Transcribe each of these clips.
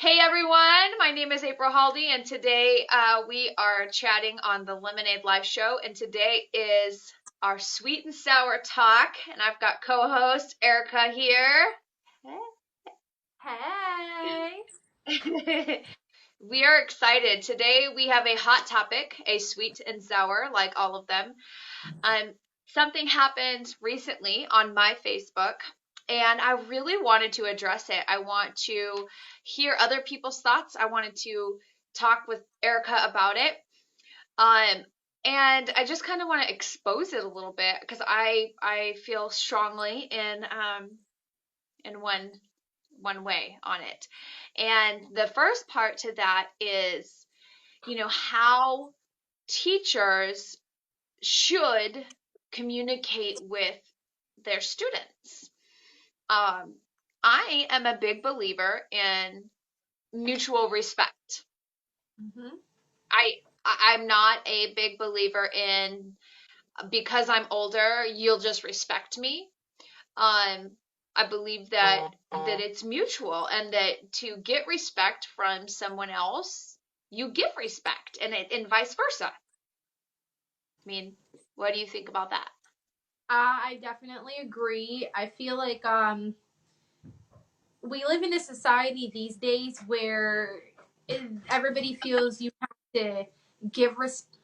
Hey everyone, my name is April Haldy, and today we are chatting on the Lemonade Live Show. And today is our sweet and sour talk. And I've got co-host Erica here. Hey. We are excited. Today we have a hot topic, a sweet and sour, like all of them. Um, Something happened recently on my Facebook, and I really wanted to address it. I want to hear other people's thoughts. I wanted to talk with Erica about it. Um, and I just kind of want to expose it a little bit because I feel strongly in one way on it. And the first part to that is, how teachers should communicate with their students. Um, I am a big believer in mutual respect. hmm I'm not a big believer in because I'm older, you'll just respect me. Um, I believe that it's mutual and that to get respect from someone else, you give respect and vice versa. I mean, what do you think about that? I definitely agree. I feel like we live in a society these days where everybody feels you have to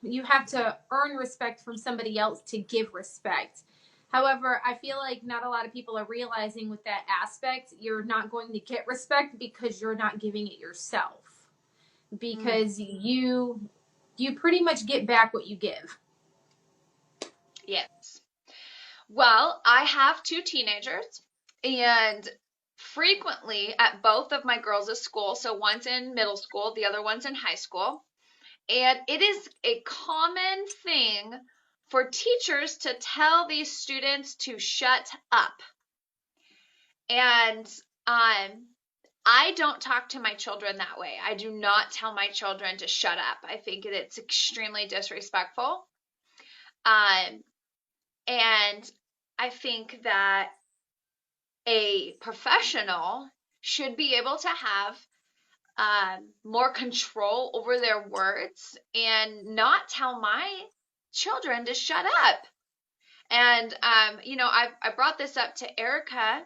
you have to earn respect from somebody else to give respect. However, I feel like not a lot of people are realizing with that aspect, you're not going to get respect because you're not giving it yourself. Mm, Because you pretty much get back what you give. yes. Well, I have two teenagers, and frequently at both of my girls' school, so one's in middle school, the other one's in high school, and it is a common thing for teachers to tell these students to shut up. And I don't talk to my children that way. I do not tell my children to shut up. I think it's extremely disrespectful. Um, and I think that a professional should be able to have more control over their words and not tell my children to shut up. And I brought this up to Erica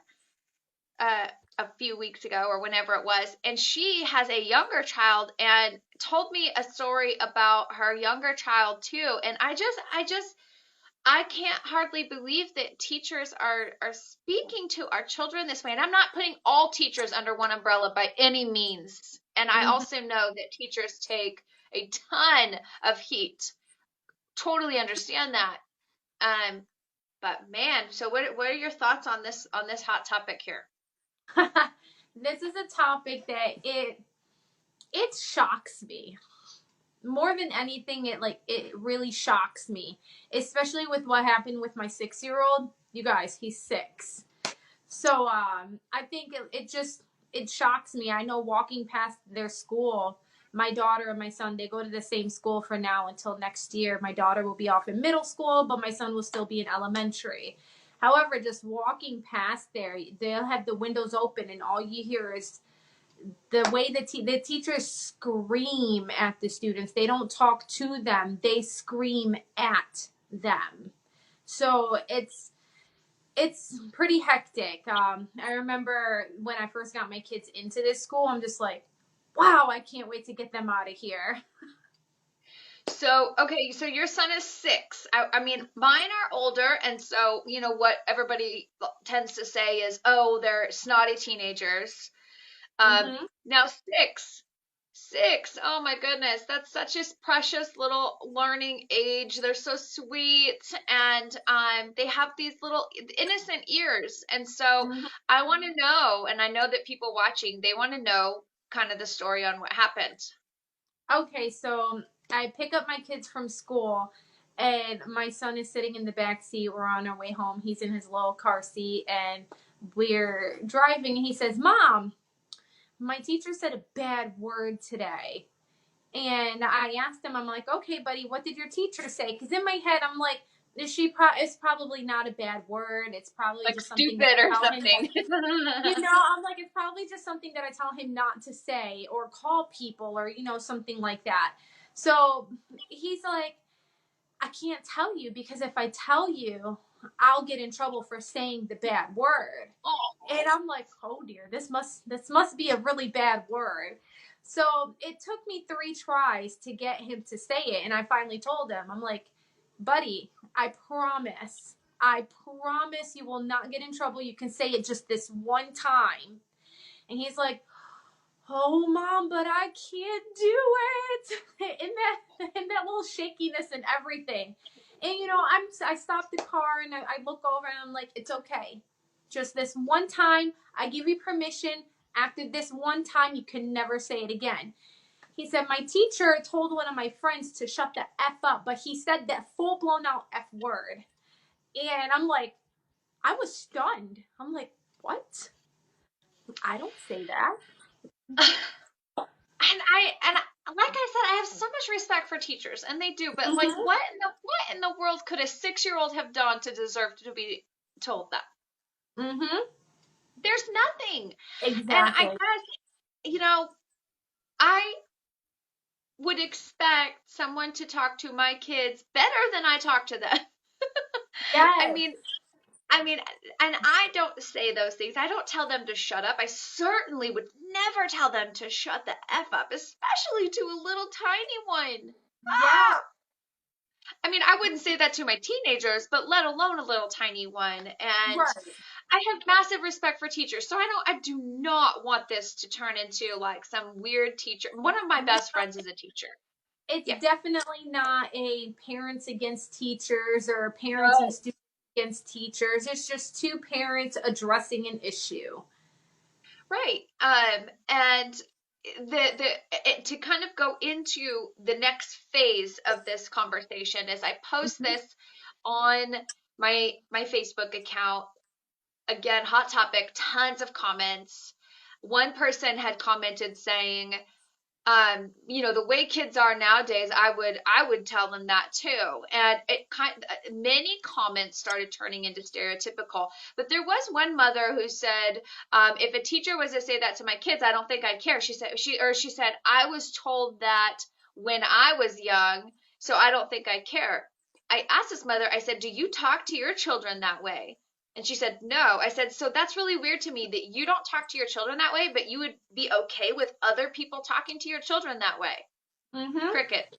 uh, a few weeks ago or whenever it was, and she has a younger child and told me a story about her younger child too. And I can't hardly believe that teachers are speaking to our children this way. And I'm not putting all teachers under one umbrella by any means. And I Mhm. also know that teachers take a ton of heat. Totally understand that. Um, but man, so what are your thoughts on this hot topic here? This is a topic that it shocks me more than anything. It really shocks me, especially with what happened with my 6 year old. You guys, he's 6. So I think it shocks me. I know walking past their school, my daughter and my son, they go to the same school for now until next year. My daughter will be off in middle school, but my son will still be in elementary. However, just walking past there, they'll have the windows open, and all you hear is the way the teachers scream at the students. They don't talk to them; they scream at them. So it's pretty hectic. I remember when I first got my kids into this school, I'm just like, wow, I can't wait to get them out of here. So, okay, so your son is 6. I mean, mine are older, and so, what everybody tends to say is, oh, they're snotty teenagers. hmm Now 6, oh my goodness, that's such a precious little learning age. They're so sweet, and they have these little innocent ears. And so hmm I want to know, and I know that people watching, they want to know kind of the story on what happened. Okay, so I pick up my kids from school, and my son is sitting in the back seat. We're on our way home. He's in his little car seat, and we're driving. And he says, "Mom, my teacher said a bad word today." And I asked him, I'm like, okay, buddy, what did your teacher say? Because in my head, I'm like, It's probably not a bad word. It's probably Like just something that stupid or I tell him something. I'm like, it's probably just something that I tell him not to say or call people or, something like that. So he's like, I can't tell you because if I tell you, I'll get in trouble for saying the bad word. And Oh. I'm like, oh dear, this must be a really bad word. So it took me 3 tries to get him to say it. And I finally told him, I'm like, buddy, I promise you will not get in trouble. You can say it just this one time. And he's like, oh mom, but I can't do it. In that little shakiness and everything. And I stop the car and I look over and I'm like, it's okay. Just this one time, I give you permission. After this one time, you can never say it again. He said, my teacher told one of my friends to shut the F up, but he said that full blown out F word. And I'm like, I was stunned. I'm like, what? I don't say that. Like I said, I have so much respect for teachers, and they do. But like, Mm-hmm. what in the world could a 6-year-old have done to deserve to be told that? Mm-hmm. There's nothing. And I Exactly. guess, I would expect someone to talk to my kids better than I talk to them. I Yes. mean, I mean, and I don't say those things. I don't tell them to shut up. I certainly would never tell them to shut the F up, especially to a little tiny one. Yeah. Ah! I mean, I wouldn't say that to my teenagers, but let alone a little tiny one. And Right. I have massive respect for teachers. So I do not want this to turn into like some weird teacher. One of my best No, friends is a teacher. it's Yeah. definitely not a parents against teachers or parents and No. students against teachers. It's just two parents addressing an issue. Right. And to kind of go into the next phase of this conversation is I post Mm-hmm. this on my Facebook account. Again, hot topic, tons of comments. One person had commented saying, the way kids are nowadays, I would tell them that too. And many comments started turning into stereotypical. But there was one mother who said, if a teacher was to say that to my kids, I don't think I'd care. She said, I was told that when I was young, so I don't think I care. I asked this mother, I said, do you talk to your children that way? And she said, no. I said, so that's really weird to me that you don't talk to your children that way, but you would be okay with other people talking to your children that way. Mm-hmm. Cricket.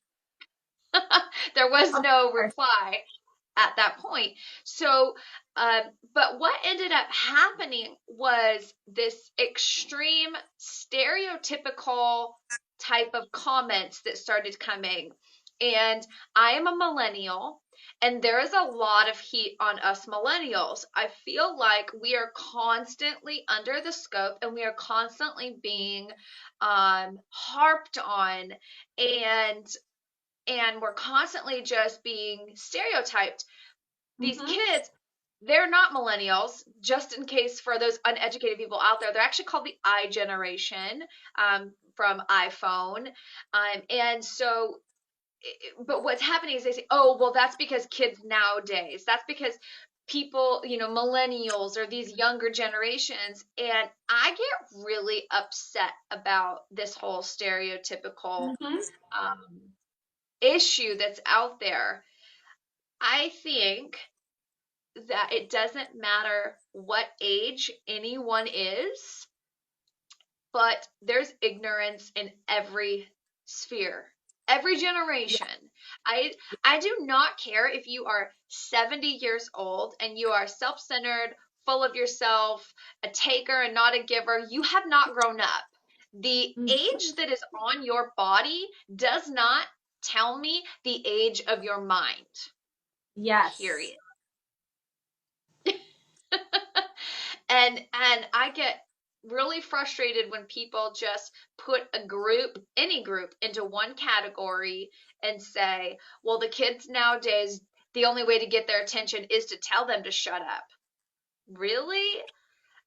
There was Of no course. reply at that point. So, but what ended up happening was this extreme stereotypical type of comments that started coming. And I am a millennial, and there is a lot of heat on us millennials. I feel like we are constantly under the scope and we are constantly being harped on, and we're constantly just being stereotyped. These Mm-hmm. kids, they're not millennials, just in case for those uneducated people out there. They're actually called the I generation, from iPhone. And so, but what's happening is they say, oh, well, that's because kids nowadays, that's because people, millennials or these younger generations. And I get really upset about this whole stereotypical Mm-hmm. um, issue that's out there. I think that it doesn't matter what age anyone is, but there's ignorance in every sphere, every Yeah. generation. I do not care if you are 70 years old and you are self-centered, full of yourself, a taker and not a giver. You have not grown up. The Mm-hmm. age that is on your body does not tell me the age of your mind. Yes. Period. And I get really frustrated when people just put any group into one category and say, well, the kids nowadays, the only way to get their attention is to tell them to shut up. Really?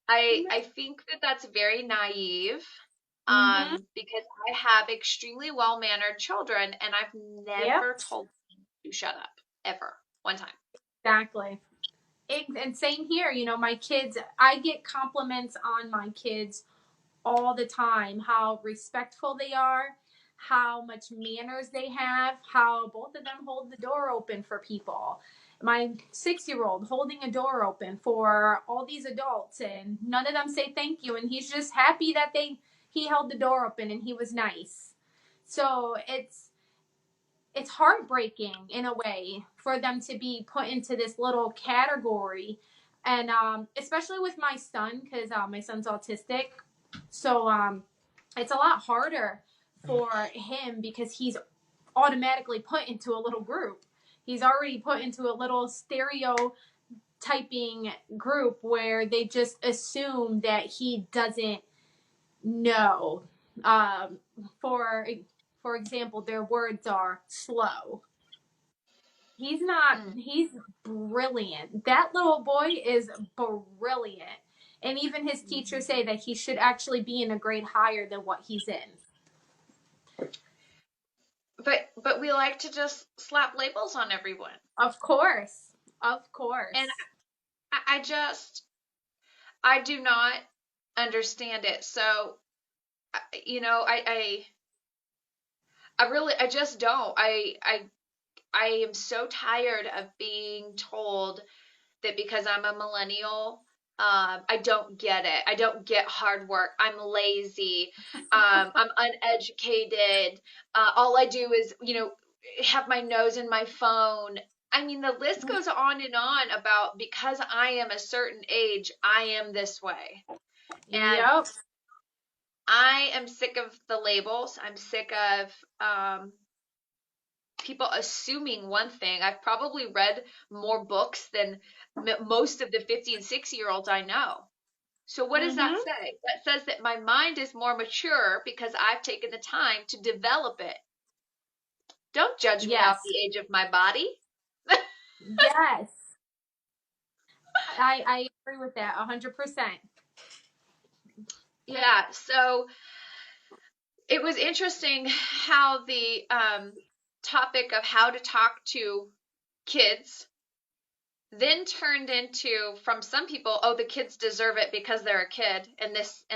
I think that that's very naive, Mm-hmm. because I have extremely well-mannered children and I've Yep. never told them to shut up ever one time. Exactly. And same here, you know, my kids, I get compliments on my kids all the time, how respectful they are, how much manners they have, how both of them hold the door open for people. My 6 year old holding a door open for all these adults, and none of them say thank you. And he's just happy that he held the door open and he was nice. So it's heartbreaking in a way for them to be put into this little category, and especially with my son, because my son's autistic, so it's a lot harder for him because he's automatically put into a little group. He's already put into a little stereotyping group where they just assume that he doesn't know. um, for for example, their words are slow. He's not, Mm. he's brilliant. That little boy is brilliant. And even his teachers say that he should actually be in a grade higher than what he's in. But we like to just slap labels on everyone. Of course. Of And course. I just I do not understand it. So, you know, I really I just don't. I am so tired of being told that because I'm a millennial, I don't get it. I don't get hard work. I'm lazy. I'm uneducated. All I do is, you know, have my nose in my phone. I mean, the list goes on and on about because I am a certain age, I am this way. And Yep. I am sick of the labels. I'm sick of people assuming one thing. I've probably read more books than most of the 50 and 60-year-olds I know. So what does that Mm-hmm. say? That says that my mind is more mature because I've taken the time to develop it. Don't judge me off Yes. the age of my body. Yes. I agree with that 100%. Yeah, so it was interesting how the topic of how to talk to kids then turned into from some people, oh, the kids deserve it because they're a kid in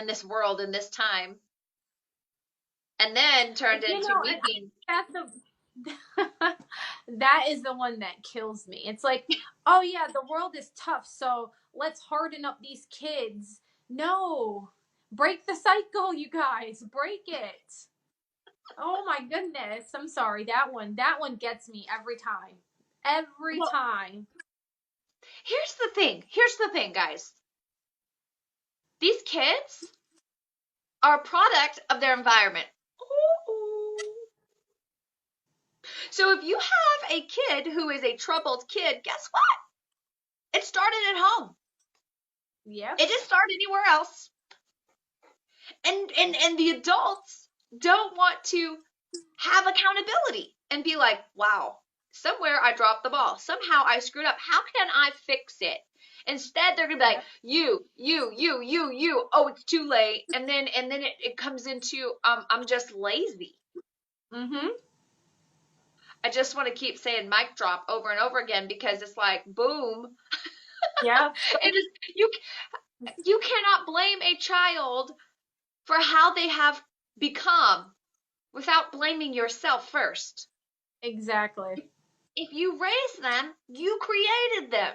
this world in this time, and then turned You into know, me and being that's the that is the one that kills me. It's like, oh yeah, the world is tough, so let's harden up these kids. No. Break the cycle, you guys. Break it. Oh my goodness. I'm sorry. That one gets me every time. Every well. time. Here's the thing, guys. These kids are a product of their environment. Ooh. So if you have a kid who is a troubled kid, guess what? It started at home. Yep. It didn't start anywhere else. And the adults don't want to have accountability and be like, wow, somewhere I dropped the ball. Somehow I screwed up. How can I fix it? Instead, they're gonna be like, Yep. you. Oh, it's too late. And then it comes into I'm just lazy. Mhm. I just want to keep saying mic drop over and over again because it's like boom. Yep. It is you cannot blame a child for how they have become without blaming yourself first. Exactly. If you raise them, you created them.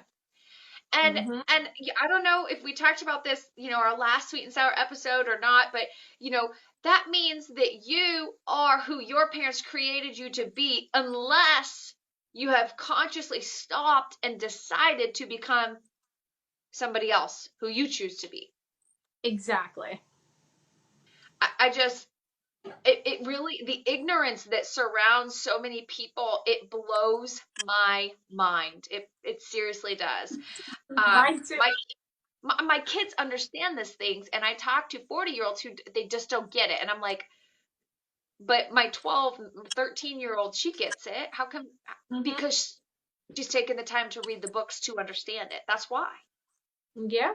And Mhm. and I don't know if we talked about this, you know, our last sweet and sour episode or not, but you know, that means that you are who your parents created you to be unless you have consciously stopped and decided to become somebody else who you choose to be. Exactly. I just it really the ignorance that surrounds so many people, it blows my mind. It seriously does. Mine too. My kids understand these things, and I talk to 40-year-olds who they just don't get it, and I'm like, but my 12, 13-year old, she gets it. How come? Mhm. Because she's taken the time to read the books to understand it. That's why. Yeah.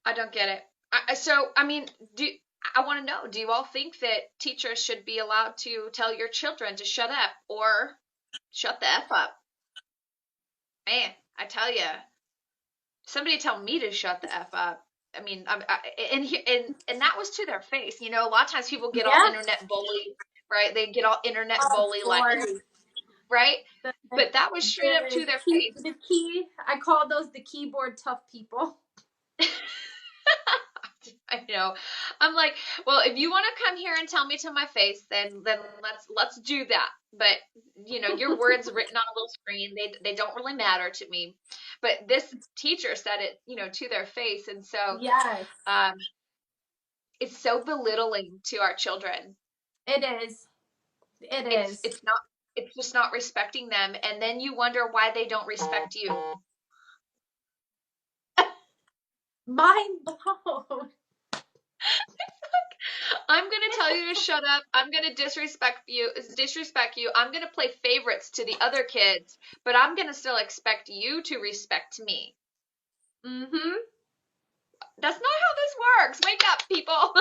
I don't get it. So I mean, do I want to know, do you all think that teachers should be allowed to tell your children to shut up or shut the F up? Man, I tell you, somebody tell me to shut the f up. I mean, and that was to their face. You know, a lot of times people get all Yeah. internet bully, right? They get all internet Of bully like, course. right? The, But that was straight up to their face. the key, I call those the keyboard tough people. I know. I'm like, well, if you want to come here and tell me to my face, then let's do that. But you know, your words written on a little screen, they don't really matter to me. But this teacher said it, you know, to their face, and so Yes, um, it's so belittling to our children. it is. It It's is. it's not it's just not respecting them, and then you wonder why they don't respect you. Mind blown. I'm gonna tell you to shut up. I'm gonna disrespect you. I'm gonna play favorites to the other kids, but I'm gonna still expect you to respect me. Mm-hmm. That's not how this works. Wake up, people.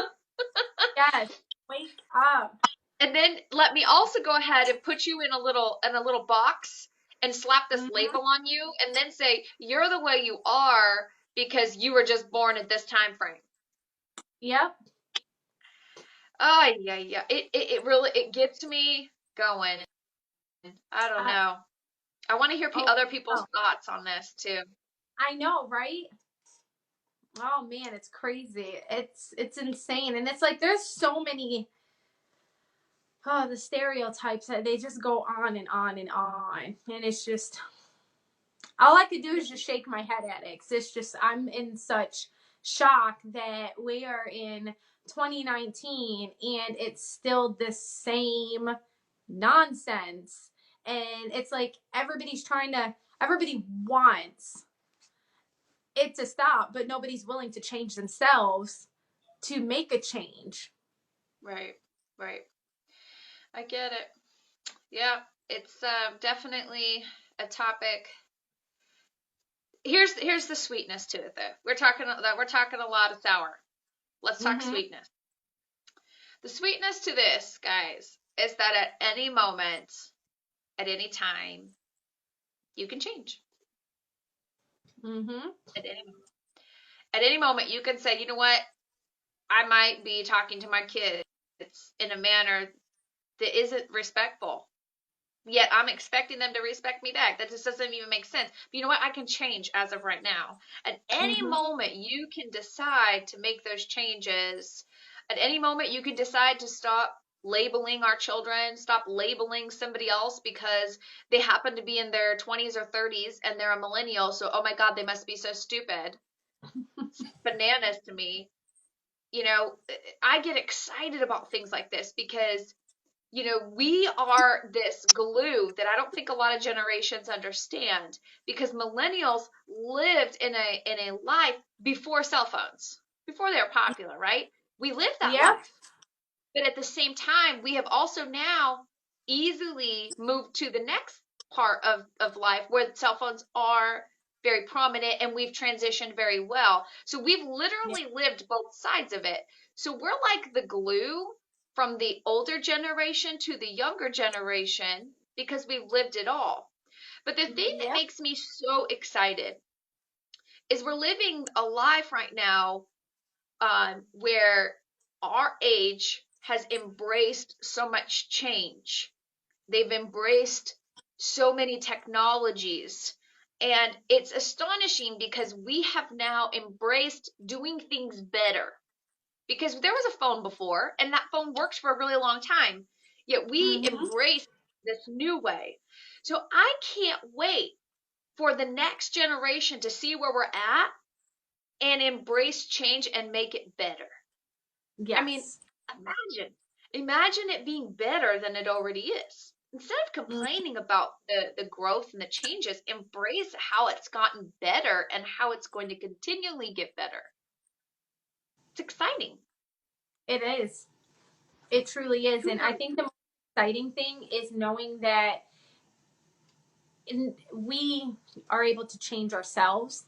Yes. Wake up. And then let me also go ahead and put you in a little box and slap this Mm-hmm. label on you and then say you're the way you are because you were just born at this time frame. Yep. Oh yeah, yeah. It really it gets me going. I don't I, know. I want to hear oh, other people's oh, thoughts on this too. I know, right? Oh man, it's crazy. It's insane, and it's like there's so many. Oh, the stereotypes that they just go on and on and on, and it's just all I could do is just shake my head at it. 'Cause it's just I'm in such shock that we are in 2019 and it's still the same nonsense. And it's like everybody wants it to stop, but nobody's willing to change themselves to make a change. Right, right. I get it. Yeah, it's definitely a topic. Here's the sweetness to it though. We're talking a lot of sour. Let's talk Mm-hmm. sweetness. The sweetness to this, guys, is that at any moment, at any time, you can change. Mm-hmm. At any at any moment, you can say, you know what, I might be talking to my kids in a manner that isn't respectful. Yet I'm expecting them to respect me back. That just doesn't even make sense. But you know what? I can change as of right now. At any Mm-hmm. moment, you can decide to make those changes. At any moment, you can decide to stop labeling our children, stop labeling somebody else because they happen to be in their 20s or 30s and they're a millennial. So, oh my God, they must be so stupid. It's bananas to me. You know, I get excited about things like this because we are this glue that I don't think a lot of generations understand because millennials lived in a life before cell phones, before they were popular, right? We lived that Yep. life. But at the same time, we have also now easily moved to the next part of life where cell phones are very prominent and we've transitioned very well. So we've Yep. literally lived both sides of it. So we're like the glue from the older generation to the younger generation because we've lived it all. But the thing that Yep. makes me so excited is we're living a life right now where our age has embraced so much change. They've embraced so many technologies. And it's astonishing because we have now embraced doing things better. Because there was a phone before, and that phone worked for a really long time. Yet we Mm-hmm. embraced this new way. So I can't wait for the next generation to see where we're at and embrace change and make it better. I mean, Yes. imagine it being better than it already is. Instead of complaining about the growth and the changes, embrace how it's gotten better and how it's going to continually get better. It's exciting. It is. It truly is. Who And I knows? think the most exciting thing is knowing that we are able to change ourselves.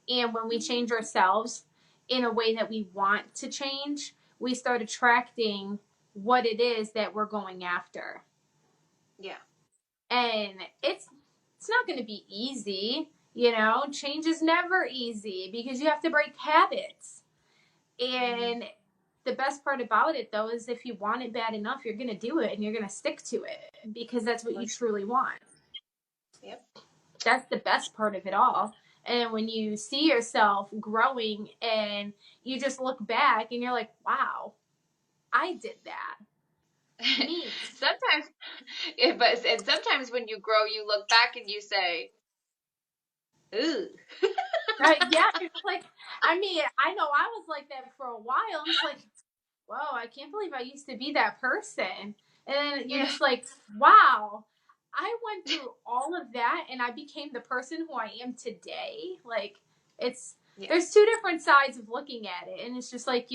And when we change ourselves in a way that we want to change, we start attracting what it is that we're going after. Yeah. And it's not going to be easy. Change is never easy because you have to break habits. And the best part about it, though, is if you want it bad enough, you're going to do it and you're going to stick to it because that's what you truly want. Yep. That's the best part of it all. And when you see yourself growing and you just look back and you're like, wow, I did that. Me. Sometimes, and sometimes when you grow, you look back and you say, "Ooh." Right? Yeah. Like, I mean, I know I was like that for a while. It's like, whoa, I can't believe I used to be that person. And then you're Yeah. just like, wow, I went through all of that and I became the person who I am today. Like, Yeah. there's two different sides of looking at it. And it's just like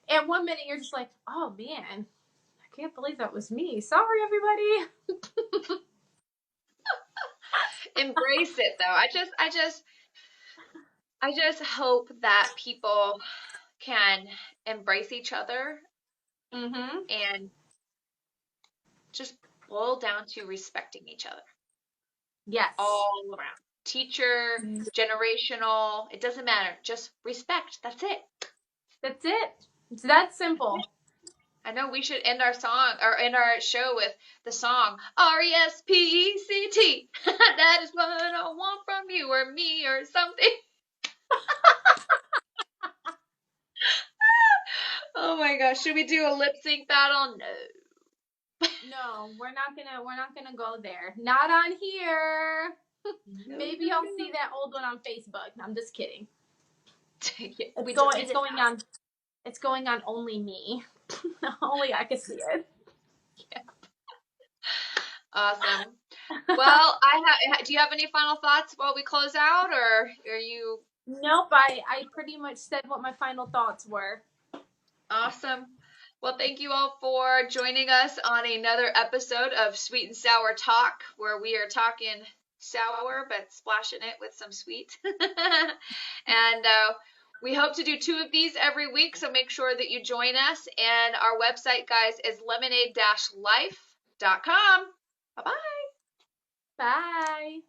at one minute you're just like, oh man, I can't believe that was me. Sorry, everybody. Embrace it though. I just hope that people can embrace each other Mm-hmm. and just boil down to respecting each other Yes. all around. Teacher, generational, it doesn't matter. Just respect. That's it. That's it. It's that simple. I know we should end our song or end our show with the song RESPECT. That is what I want from you or me or something. Oh my gosh, should we do a lip sync battle? No. No, we're not gonna go there. Not on here. No, Maybe no, I'll see no. that old one on Facebook. I'm just kidding. Yeah, It's we going deleted it's it. going on it's going on only me. Only I can see it. Awesome. Well, do you have any final thoughts while we close out, or are you Nope, I pretty much said what my final thoughts were. awesome? Well, thank you all for joining us on another episode of Sweet and Sour Talk, where we are talking sour but splashing it with some sweet. And we hope to do 2 of these every week, so make sure that you join us. And our website, guys, is lemonade-life.com. Bye bye. Bye.